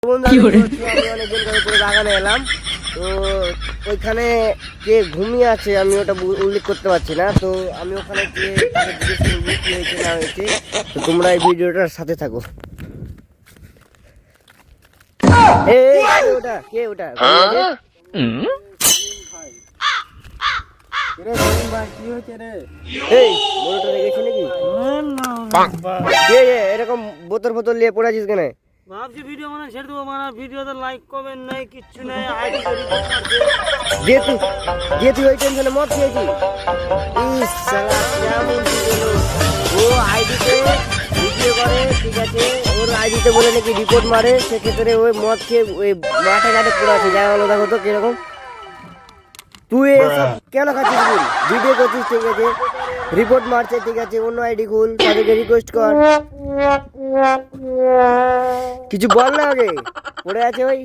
আমি অনেকদিন ধরে পুরো বাগানে এলাম, তো ওইখানে কে ঘুমিয়ে আছে আমি ওটা উল্লেখ করতে পারছি না। তো আমি ওখানে গিয়ে তাকে জিজ্ঞেস করবো কি হয়েছে না হয়েছে। তো তোমরা এই ভিডিওটার সাথে থাকো। ওটা কে ওটা এরকম বোতল ফোতল নিয়ে পড়ে আছিস কেন? ভাবছি ভিডিও মানে ছেড়ে দেবো, মানে ভিডিওতে লাইক কমেন্ট নাই, কিচ্ছু নাই। আইডি যে তুই ওই টেনশনে মদ খেয়েছিস। ইস শালা কেমন কি হলো? ও আইডিতে ভিডিও করে, ঠিক আছে, ওর আইডিতে বলে নাকি রিপোর্ট মারে, সেক্ষেত্রে ওই মদ খেয়ে ওই মাঠে ঘাটে পড়ে আছে। যাই হলো দেখো তো কিরকম। তুই এসব কেন খাচ্ছিস? ভিডিও করছিস, ঠিক আছে, রিপোর্ট মারছে, ঠিক আছে, অন্য আইডি খুল, তাদেরকে রিকোয়েস্ট কর, কিছু বল না, আগে পড়ে আছে ওই।